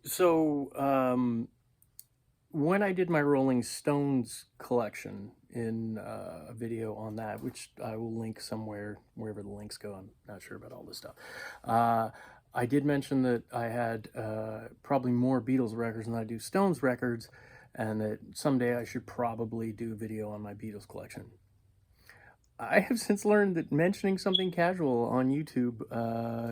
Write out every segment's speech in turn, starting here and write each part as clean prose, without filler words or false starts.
So, when I did my Rolling Stones collection in a video on that, which I will link somewhere, wherever the links go, I'm not sure about all this stuff. Uh, I did mention that I had probably more Beatles records than I do Stones records, and that someday I should probably do a video on my Beatles collection. I have since learned that mentioning something casual on YouTube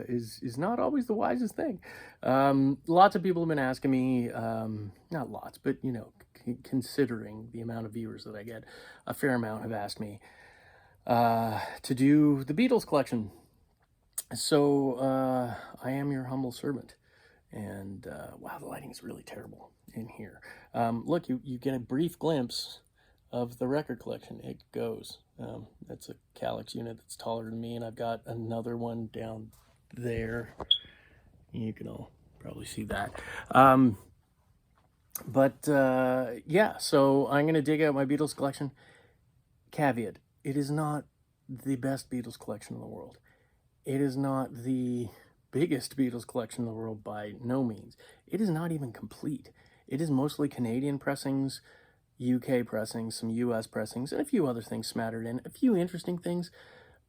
is not always the wisest thing. Lots of people have been asking me, not lots, but considering the amount of viewers that I get, a fair amount have asked me to do the Beatles collection. So I am your humble servant. And wow, the lighting is really terrible in here. Look, you get a brief glimpse of the record collection. It goes. That's a Calyx unit that's taller than me, and I've got another one down there. You can all probably see that. Yeah, so I'm going to dig out my Beatles collection. Caveat, it is not the best Beatles collection in the world. It is not the biggest Beatles collection in the world by no means. It is not even complete. It is mostly Canadian pressings, UK pressings, some US pressings, and a few other things smattered in, a few interesting things.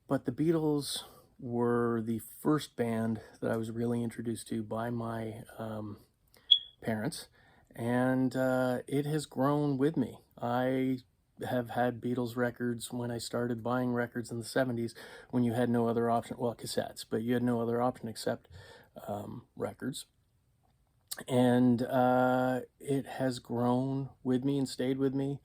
But the Beatles were the first band that I was really introduced to by my parents, and it has grown with me. I have had Beatles records when I started buying records in the 70s, when you had no other option, well, cassettes, but you had no other option except records. And it has grown with me and stayed with me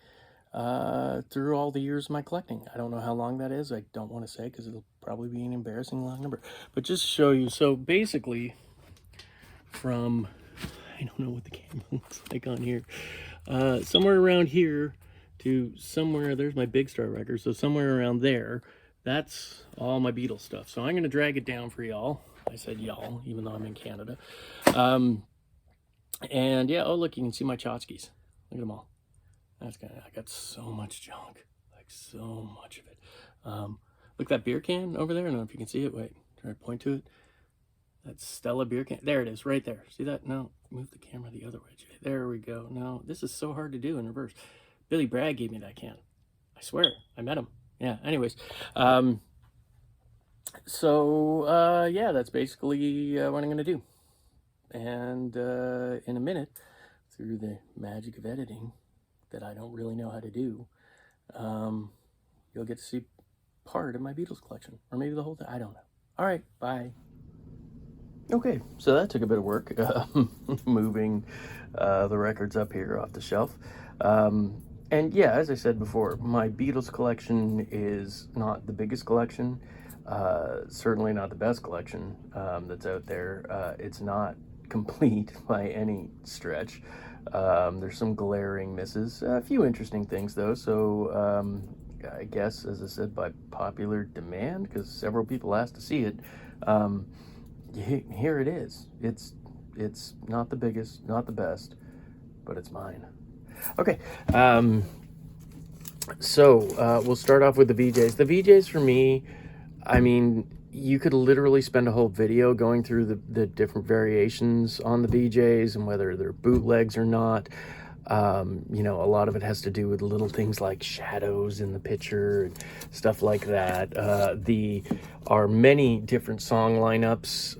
through all the years of my collecting. I don't know how long that is. I don't want to say because it'll probably be an embarrassing long number. But just to show you, so basically from, I don't know what the camera looks like on here, somewhere around here to somewhere, there's my Big Star record, so somewhere around there, that's all my Beatles stuff. So I'm going to drag it down for y'all. I said y'all, even though I'm in Canada. And yeah, oh look, you can see my tchotchkes. Look at them all. That's kind of, I got so much junk, like so much of it. Look, that beer can over there. I don't know if you can see it. Wait, try to point to it. That Stella beer can. There it is, right there. See that? No, move the camera the other way, Jay. There we go. No, this is so hard to do in reverse. Billy Bragg gave me that can. I swear, I met him. Yeah. Anyways, yeah, that's basically what I'm gonna do. And in a minute, through the magic of editing that I don't really know how to do, you'll get to see part of my Beatles collection, or maybe the whole thing. I don't know. All right, bye. Okay, so that took a bit of work, moving the records up here off the shelf. And yeah, as I said before, my Beatles collection is not the biggest collection, certainly not the best collection that's out there. It's not complete by any stretch. There's some glaring misses, a few interesting things though. So I guess, as I said, by popular demand, because several people asked to see it, here it is. It's not the biggest, not the best, but it's mine. Okay, so we'll start off with the VJs. The VJs for me, I mean, you could literally spend a whole video going through the different variations on the VJs and whether they're bootlegs or not. A lot of it has to do with little things like shadows in the picture and stuff like that. There are many different song lineups,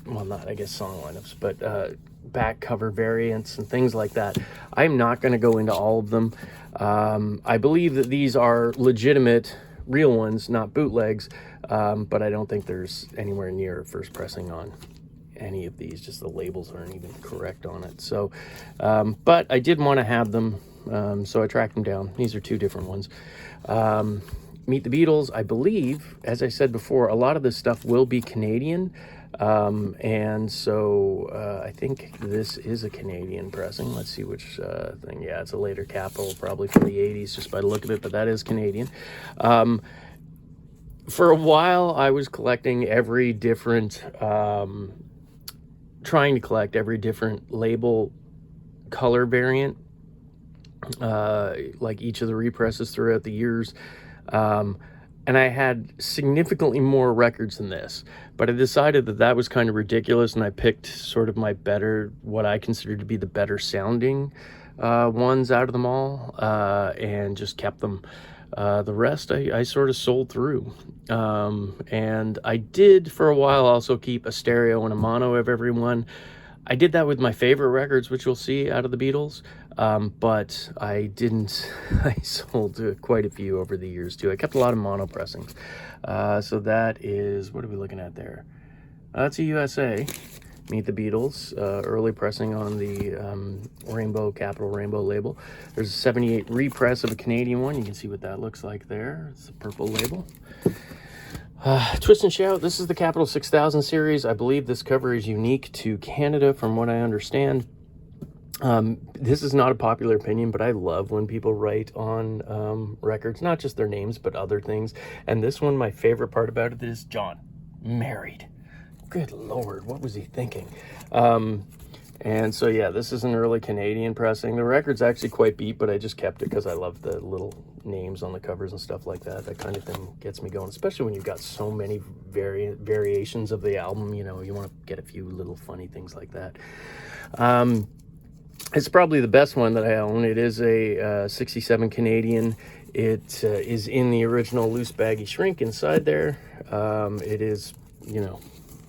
well, not, I guess, song lineups, but back cover variants and things like that. I'm not going to go into all of them. I believe that these are legitimate, real ones, not bootlegs, but I don't think there's anywhere near a first pressing on any of these. Just the labels aren't even correct on it. So but I did want to have them, so I tracked them down. These are two different ones. Meet the Beatles, I believe, as I said before, a lot of this stuff will be Canadian, and so I think this is a Canadian pressing. Let's see which thing. Yeah, it's a later Capsule, probably from the 80s just by the look of it, but that is Canadian. For a while I was collecting every different trying to collect every different label color variant, like each of the represses throughout the years. and I had significantly more records than this, but I decided that that was kind of ridiculous, and I picked sort of my better, what I consider to be the better sounding ones out of them all, and just kept them. The rest I sort of sold through. And I did for a while also keep a stereo and a mono of every one. I did that with my favorite records, which you'll see out of the Beatles, but I didn't. I sold quite a few over the years too. I kept a lot of mono pressings. So that is, what are we looking at there? That's a USA. Meet the Beatles, early pressing on the Capitol Rainbow label. There's a 78 repress of a Canadian one. You can see what that looks like there. It's a purple label. Twist and Shout, this is the Capitol 6000 series. I believe this cover is unique to Canada from what I understand. This is not a popular opinion, but I love when people write on records, not just their names, but other things. And this one, my favorite part about it is John, married. Good Lord, what was he thinking? And so, yeah, this is an early Canadian pressing. The record's actually quite beat, but I just kept it because I love the little names on the covers and stuff like that. That kind of thing gets me going, especially when you've got so many variations of the album. You know, you want to get a few little funny things like that. It's probably the best one that I own. It is a 67 Canadian. It is in the original loose baggy shrink inside there. It is, you know,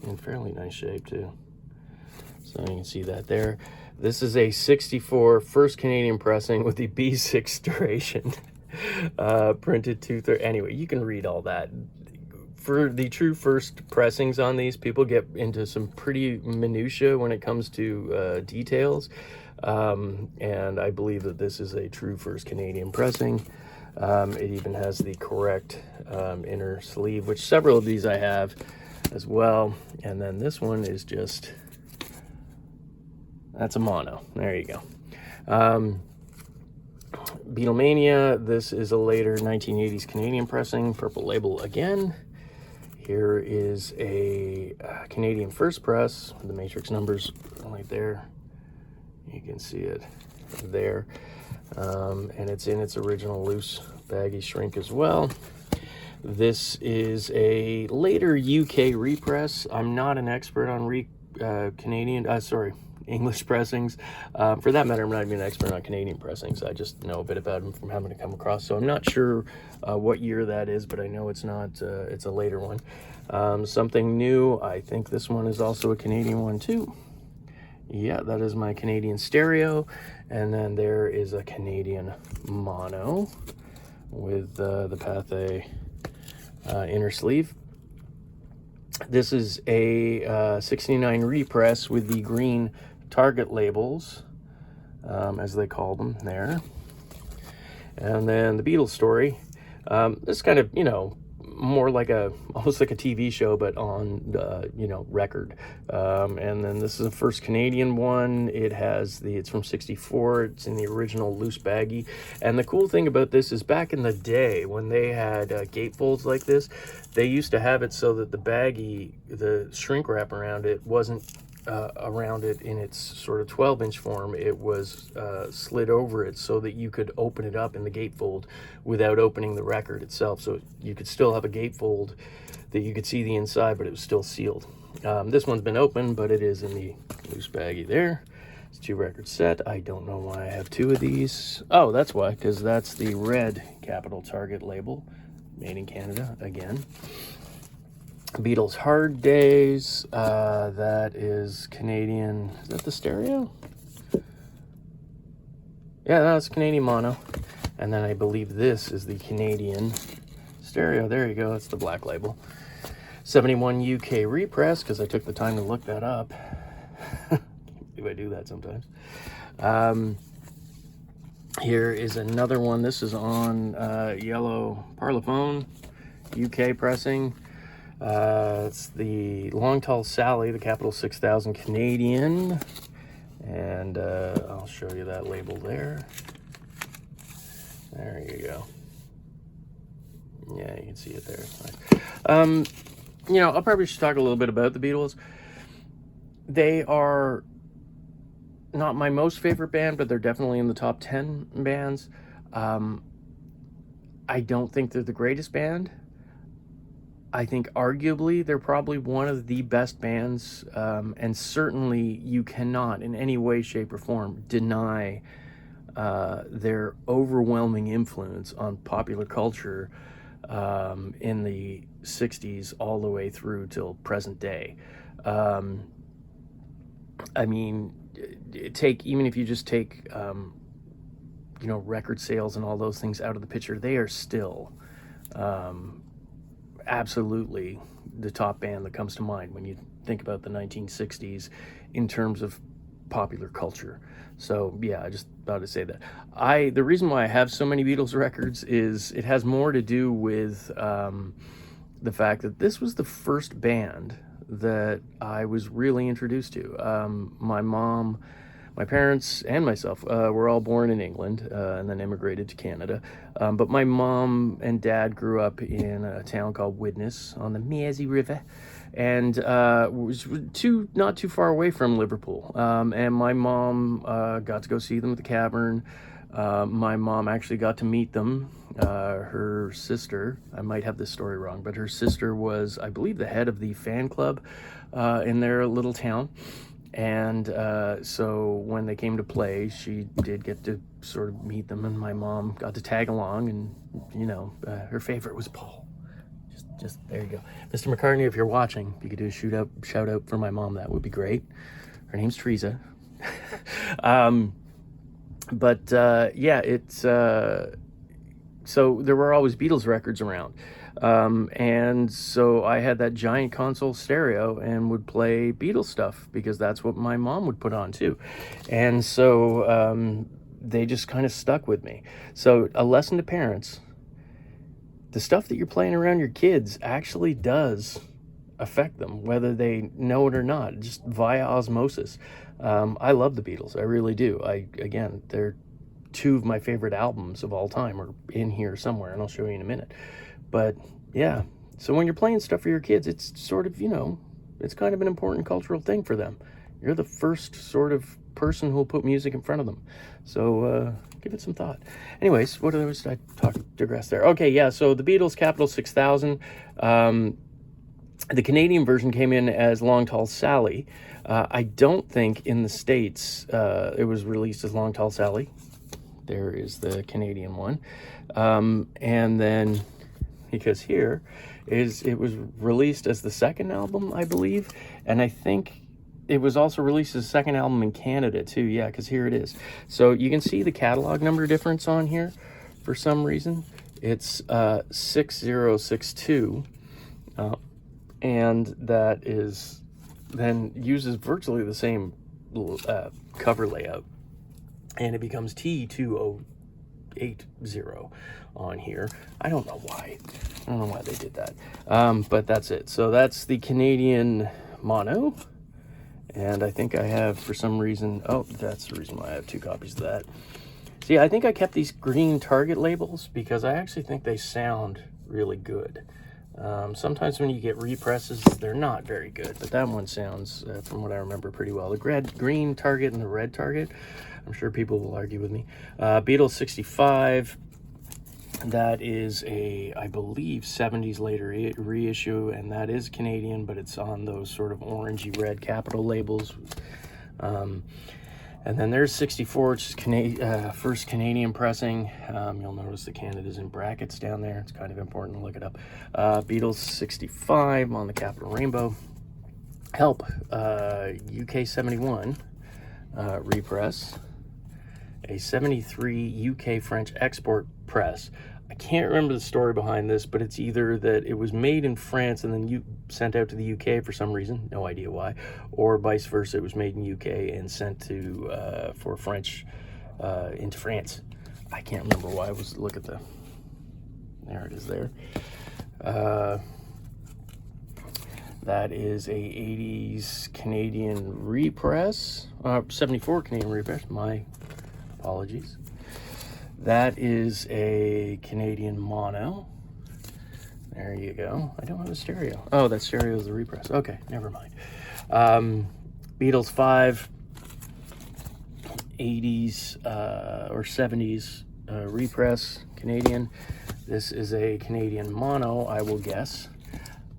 in fairly nice shape too. So you can see that there. This is a 64 first Canadian pressing with the B6 duration. Printed 2/3. Anyway, you can read all that. For the true first pressings on these, people get into some pretty minutia when it comes to details. And I believe that this is a true first Canadian pressing. It even has the correct inner sleeve, which several of these I have as well. And then this one is just, that's a mono. There you go. Beatlemania, this is a later 1980s Canadian pressing, purple label again. Here is a Canadian first press, the matrix numbers right there. You can see it there. And it's in its original loose baggy shrink as well. This is a later UK repress. I'm not an expert on English pressings. For that matter, I'm not even an expert on Canadian pressings. I just know a bit about them from having to come across. So I'm not sure what year that is, but I know it's not, it's a later one. Something new, I think this one is also a Canadian one too. Yeah, that is my Canadian stereo. And then there is a Canadian mono with the Pathé inner sleeve. This is a 69 repress with the green Target labels, as they call them there. And then the Beatles story. This kind of, you know, more like almost like a TV show, but on, you know, record. And then this is the first Canadian one. It's from 64. It's in the original loose baggy. And the cool thing about this is back in the day when they had gatefolds like this, they used to have it so that the shrink wrap around it wasn't around it in its sort of 12-inch form. It was slid over it so that you could open it up in the gatefold without opening the record itself. So you could still have a gatefold that you could see the inside, but it was still sealed. This one's been opened, but it is in the loose baggy there. It's 2-record set. I don't know why I have 2 of these. Oh, that's why, because that's the red Capitol Target label, made in Canada again. Beatles Hard Days, that is Canadian. Is that the stereo? Yeah, that's Canadian mono. And then I believe this is the Canadian stereo. There you go, that's the black label. 71 UK repress, because I took the time to look that up. Can't believe I do that sometimes. Here is another one. This is on yellow Parlophone, UK pressing. It's the Long Tall Sally, the Capitol 6000 Canadian, and I'll show you that label there. There you go. Yeah, you can see it there. Nice. You know, I'll probably should talk a little bit about the Beatles. They are not my most favorite band, but they're definitely in the top 10 bands. I don't think they're the greatest band. I think arguably they're probably one of the best bands, and certainly you cannot in any way, shape, or form deny their overwhelming influence on popular culture in the 60s all the way through till present day. I mean, even if you just take record sales and all those things out of the picture, they are still absolutely the top band that comes to mind when you think about the 1960s in terms of popular culture. So yeah, I just thought to say that. The reason why I have so many Beatles records is it has more to do with the fact that this was the first band that I was really introduced to. My mom, my parents, and myself were all born in England and then immigrated to Canada. But my mom and dad grew up in a town called Widnes on the Mersey River, and was not too far away from Liverpool. And my mom got to go see them at the Cavern. My mom actually got to meet them. Her sister, I might have this story wrong, but her sister was, I believe, the head of the fan club in their little town. And so when they came to play, she did get to sort of meet them, and my mom got to tag along, and her favorite was Paul. Just there you go, Mr. McCartney. If you're watching, if you could do a shout out for my mom, that would be great. Her name's Teresa. Yeah, it's so there were always Beatles records around. And so I had that giant console stereo and would play Beatles stuff because that's what my mom would put on too. And so they just kind of stuck with me. So a lesson to parents: the stuff that you're playing around your kids actually does affect them, whether they know it or not, just via osmosis. I love the Beatles. I really do. Again, they're two of my favorite albums of all time are in here somewhere, and I'll show you in a minute. But yeah, so when you're playing stuff for your kids, it's sort of, it's kind of an important cultural thing for them. You're the first sort of person who'll put music in front of them. So give it some thought. Anyways, what was I digress there? Okay, yeah, so the Beatles Capitol 6000. The Canadian version came in as Long Tall Sally. I don't think in the States it was released as Long Tall Sally. There is the Canadian one. And then, because it was released as the second album, I believe. And I think it was also released as the second album in Canada too. Yeah, because here it is. So you can see the catalog number difference on here for some reason. It's 6062. And that is then uses virtually the same cover layout, and it becomes T2080 on here. I don't know why they did that, but that's it. So that's the Canadian mono, and I think I have, for some reason, that's the reason why I have two copies of that. See, I think I kept these green Target labels because I actually think they sound really good. Sometimes when you get represses, they're not very good, but that one sounds, from what I remember, pretty well. The green Target and the red Target, I'm sure people will argue with me. Beatles 65, that is I believe, 70s later reissue, and that is Canadian, but it's on those sort of orangey red Capitol labels. And then there's 64, which is first Canadian pressing. You'll notice the Canada's in brackets down there. It's kind of important to look it up. Beatles 65 on the Capitol Rainbow. Help, UK 71 repress. A 73 UK French export press. I can't remember the story behind this, but it's either that it was made in France and then you sent out to the UK for some reason, no idea why, or vice versa, it was made in UK and sent to for French into France. I can't remember why. Look at there it is there. That is a 80s Canadian repress, 74 Canadian repress, my apologies. That is a Canadian mono. There you go. I don't have a stereo. Oh, that stereo is the repress. Okay, never mind. Beatles 5, 80s or 70s repress, Canadian. This is a Canadian mono, I will guess.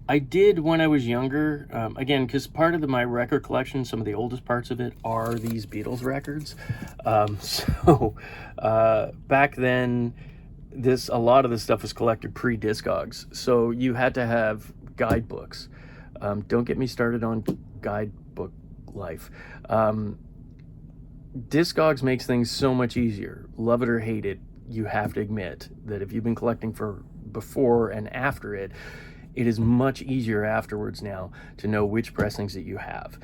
I did when I was younger, again, because part of my record collection, some of the oldest parts of it are these Beatles records. So back then, a lot of this stuff was collected pre-Discogs, so you had to have guidebooks. Don't get me started on guidebook life. Discogs makes things so much easier. Love it or hate it, you have to admit that if you've been collecting for before and after it, it is much easier afterwards now to know which pressings that you have.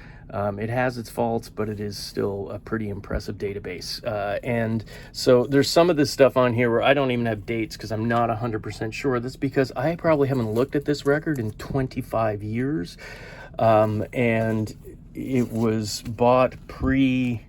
It has its faults, but it is still a pretty impressive database. And so there's some of this stuff on here where I don't even have dates because I'm not 100% sure. That's because I probably haven't looked at this record in 25 years. And it was bought pre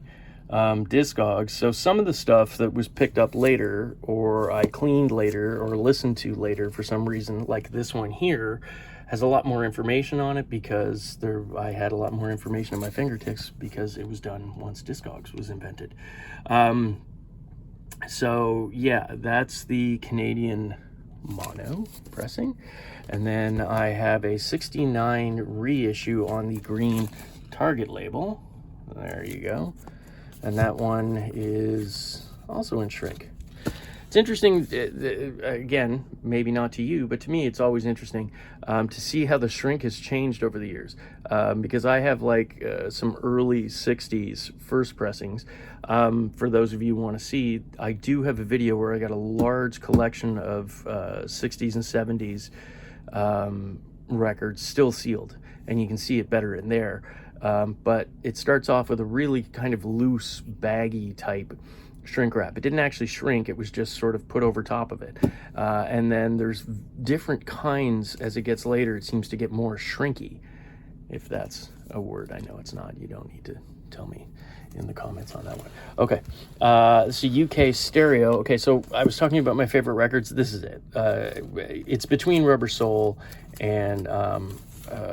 Discogs, so some of the stuff that was picked up later or I cleaned later or listened to later for some reason, like this one here, has a lot more information on it because I had a lot more information at my fingertips because it was done once Discogs was invented. So yeah, that's the Canadian mono pressing, and then I have a 69 reissue on the green Target label. There you go. And that one is also in shrink. It's interesting, again, maybe not to you, but to me it's always interesting to see how the shrink has changed over the years. Because I have like some early 60s first pressings. For those of you who want to see, I do have a video where I got a large collection of 60s and 70s records still sealed. And you can see it better in there. But it starts off with a really kind of loose, baggy type shrink wrap. It didn't actually shrink, it was just sort of put over top of it. And then there's different kinds as it gets later. It seems to get more shrinky, if that's a word. I know it's not. You don't need to tell me in the comments on that one. Okay, so UK stereo. Okay, so I was talking about my favorite records. This is it. It's between Rubber Soul and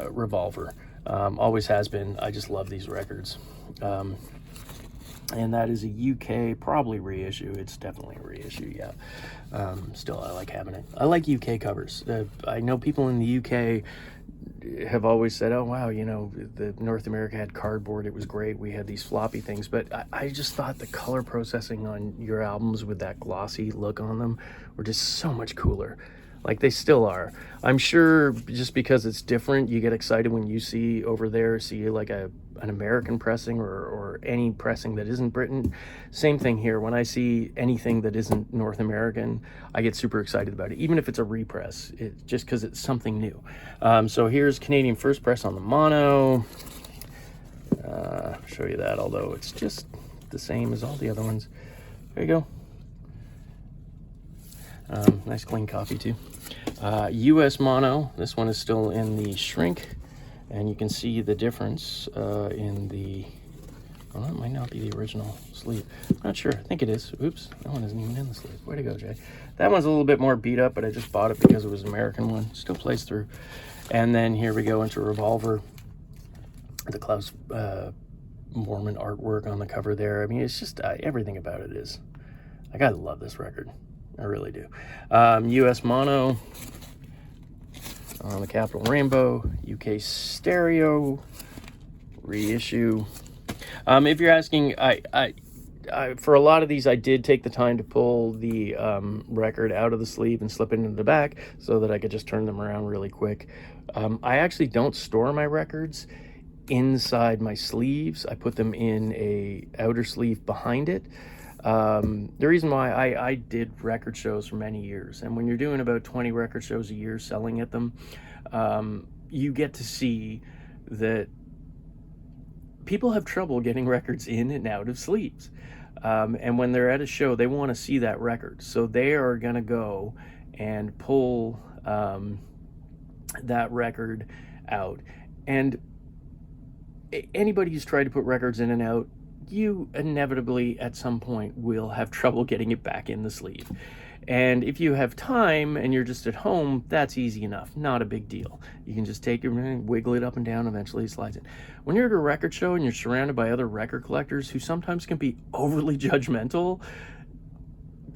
Revolver. Always has been. I just love these records. And that is a UK, probably reissue. It's definitely a reissue, yeah. Still, I like having it. I like UK covers. I know people in the UK have always said, oh, wow, you know, the North America had cardboard. It was great. We had these floppy things. But I just thought the color processing on your albums with that glossy look on them were just so much cooler. Like they still are. I'm sure just because it's different, you get excited when you see over there, see like an American pressing or any pressing that isn't Britain. Same thing here. When I see anything that isn't North American, I get super excited about it, even if it's a repress, just because it's something new. So here's Canadian first press on the mono. Show you that, although it's just the same as all the other ones. There you go. Nice clean copy too. US mono, this one is still in the shrink, and you can see the difference in the, well, that might not be the original sleeve. I'm not sure, I think it is. Oops, that one isn't even in the sleeve. Way to go, Jay. That one's a little bit more beat up, but I just bought it because it was an American one. Still plays through. And then here we go into Revolver. The Klaus Mormon artwork on the cover there. I mean, it's just, everything about it is, I gotta love this record. I really do. US mono on the Capitol Rainbow, UK stereo reissue. If you're asking, I for a lot of these, I did take the time to pull the record out of the sleeve and slip it into the back so that I could just turn them around really quick. I actually don't store my records inside my sleeves. I put them in a outer sleeve behind it. The reason why I did record shows for many years, and when you're doing about 20 record shows a year selling at them, you get to see that people have trouble getting records in and out of sleeves. And when they're at a show, they want to see that record. So they are going to go and pull that record out. And anybody who's tried to put records in and out, you inevitably at some point will have trouble getting it back in the sleeve. And if you have time and you're just at home, that's easy enough, not a big deal. You can just take it and wiggle it up and down, eventually it slides in. When you're at a record show and you're surrounded by other record collectors who sometimes can be overly judgmental,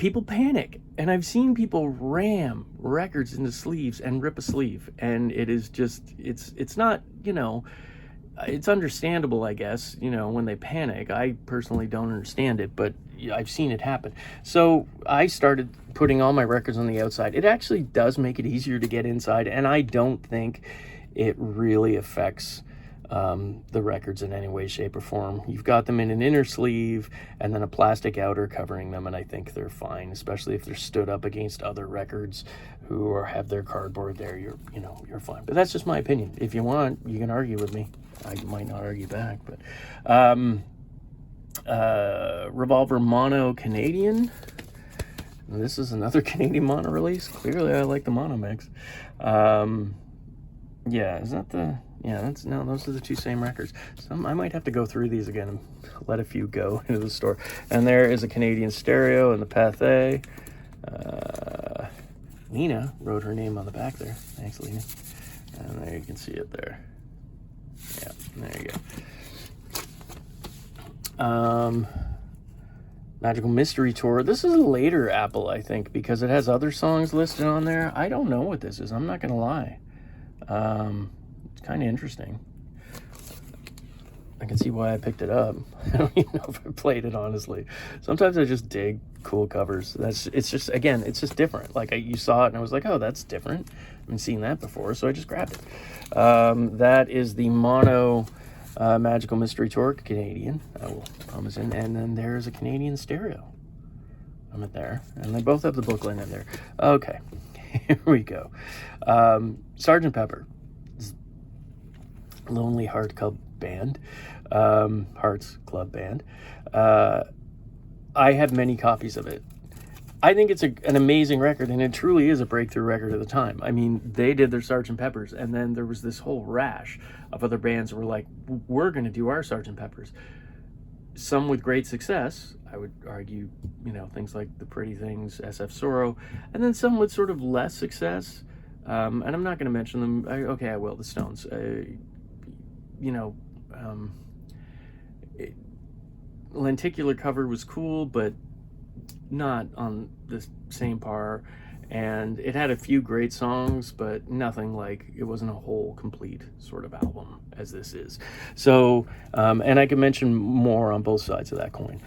people panic, and I've seen people ram records into sleeves and rip a sleeve, and it is just, it's not, you know, it's understandable, I guess, you know, when they panic. I personally don't understand it, but I've seen it happen. So I started putting all my records on the outside. It actually does make it easier to get inside, and I don't think it really affects the records in any way, shape, or form. You've got them in an inner sleeve and then a plastic outer covering them, and I think they're fine, especially if they're stood up against other records who have their cardboard there. You're fine. But that's just my opinion. If you want, you can argue with me. I might not argue back, but Revolver Mono Canadian. And this is another Canadian mono release. Clearly, I like the mono mix. Yeah, is that the? Yeah, no, those are the two same records. I might have to go through these again and let a few go into the store. And there is a Canadian stereo in the Pathé. Lena wrote her name on the back there. Thanks, Lena. And there you can see it there. Yeah, there you go. Magical Mystery Tour. This is a later Apple, I think, because it has other songs listed on there. I don't know what this is. I'm not going to lie. It's kind of interesting. I can see why I picked it up. I don't even know if I played it, honestly. Sometimes I just dig cool covers. It's just, again, it's just different. Like, you saw it and I was like, oh, that's different. I haven't seen that before, so I just grabbed it. That is the mono Magical Mystery Tour Canadian. I will promise in. And then there's a Canadian stereo. I'm at there. And they both have the booklet in there. Okay, here we go. Sgt. Pepper. Lonely Heart Club Band. Hearts Club Band. I have many copies of it. I think it's an amazing record, and it truly is a breakthrough record at the time. I mean, they did their Sgt. Peppers, and then there was this whole rash of other bands that were like, we're going to do our Sgt. Peppers. Some with great success, I would argue, you know, things like The Pretty Things, SF Sorrow, and then some with sort of less success. And I'm not going to mention them. Okay, I will. The Stones. You know, Lenticular Cover was cool, but not on the same par. And it had a few great songs, but nothing like, it wasn't a whole complete sort of album as this is. So, and I can mention more on both sides of that coin.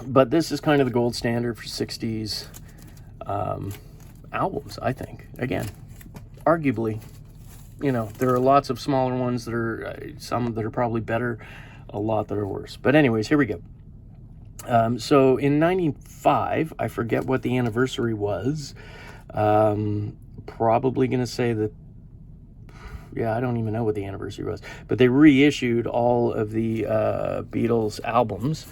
But this is kind of the gold standard for 60s albums, I think. Again, arguably, you know, there are lots of smaller ones that are, some that are probably better, a lot that are worse. But anyways, here we go. So in 95, I forget what the anniversary was. Probably going to say that, yeah, I don't even know what the anniversary was. But they reissued all of the Beatles albums,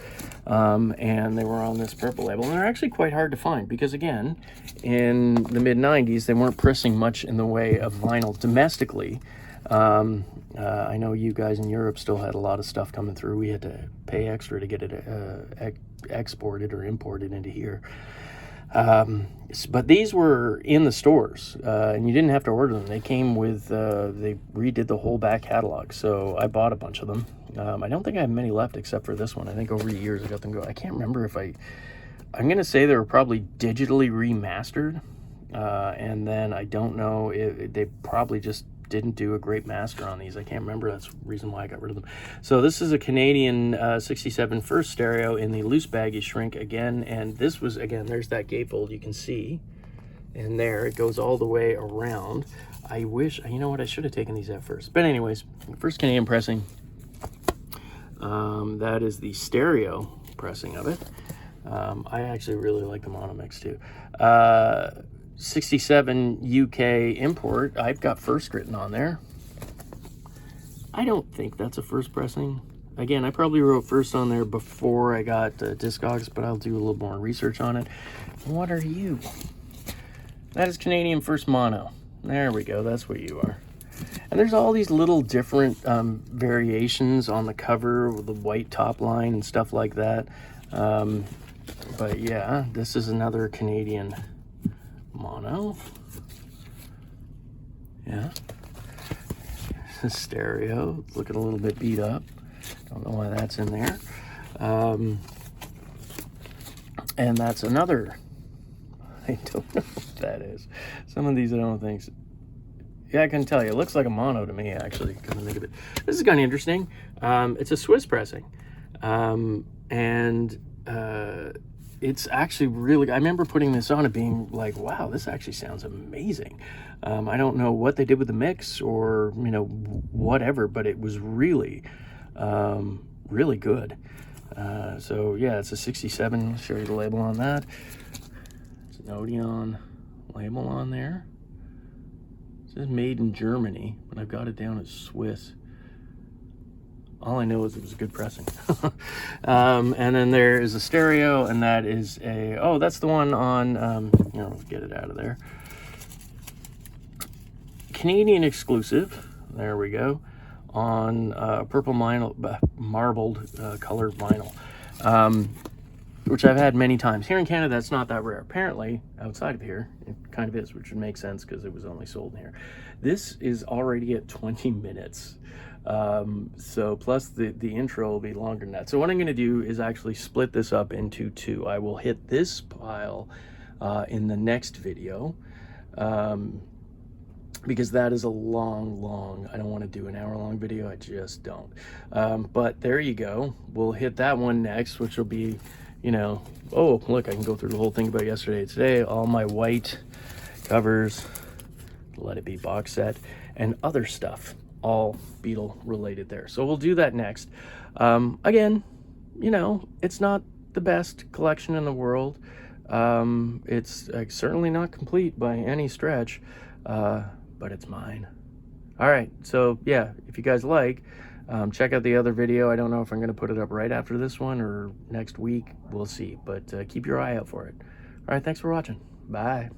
and they were on this purple label. And they're actually quite hard to find because, again, in the mid-90s, they weren't pressing much in the way of vinyl domestically. I know you guys in Europe still had a lot of stuff coming through. We had to pay extra to get it exported or imported into here. But these were in the stores, and you didn't have to order them. They came with, they redid the whole back catalog, so I bought a bunch of them. I don't think I have many left except for this one. I think over the years I got them go. I can't remember if I'm going to say they were probably digitally remastered, and then I don't know if they probably just didn't do a great master on these. I can't remember. That's the reason why I got rid of them. So this is a Canadian 67 first stereo in the loose baggy shrink again. And this was, again, there's that gatefold you can see. And there, it goes all the way around. I wish, you know what, I should have taken these out first. But anyways, first Canadian pressing. That is the stereo pressing of it. I actually really like the mono mix too. 67 UK import. I've got first written on there. I don't think that's a first pressing. Again, I probably wrote first on there before I got Discogs, but I'll do a little more research on it. What are you? That is Canadian first mono. There we go. That's what you are. And there's all these little different variations on the cover with the white top line and stuff like that. But yeah, this is another Canadian mono. Yeah. The stereo. It's looking a little bit beat up. Don't know why that's in there. And that's another, I don't know what that is. Some of these I don't think so. Yeah, I can tell you. It looks like a mono to me, actually, come to think of it. This is kind of interesting. It's a Swiss pressing. It's actually really, I remember putting this on and being like, wow, this actually sounds amazing. I don't know what they did with the mix or, you know, whatever, but it was really, really good. So yeah, it's a 67. I'll show you the label on that. It's an Odeon label on there. It says made in Germany, but I've got it down as Swiss. All I know is it was a good pressing. And then there is a stereo, and that is a, oh, that's the one on, you know, get it out of there. Canadian exclusive, there we go, on purple marbled colored vinyl, which I've had many times. Here in Canada, that's not that rare. Apparently, outside of here, it kind of is, which would make sense because it was only sold here. This is already at 20 minutes. So plus the intro will be longer than that. So what I'm going to do is actually split this up into two. I will hit this pile in the next video, because that is a long, I don't want to do an hour-long video. I just don't. But there you go. We'll hit that one next, which will be, you know, oh, look, I can go through the whole thing about yesterday to today. All my white covers, Let It Be box set, and other stuff, all Beatle related there. So we'll do that next. Again, you know, it's not the best collection in the world. It's certainly not complete by any stretch, but it's mine. All right, so yeah, if you guys like, check out the other video. I don't know if I'm going to put it up right after this one or next week. We'll see, but keep your eye out for it. All right, thanks for watching. Bye.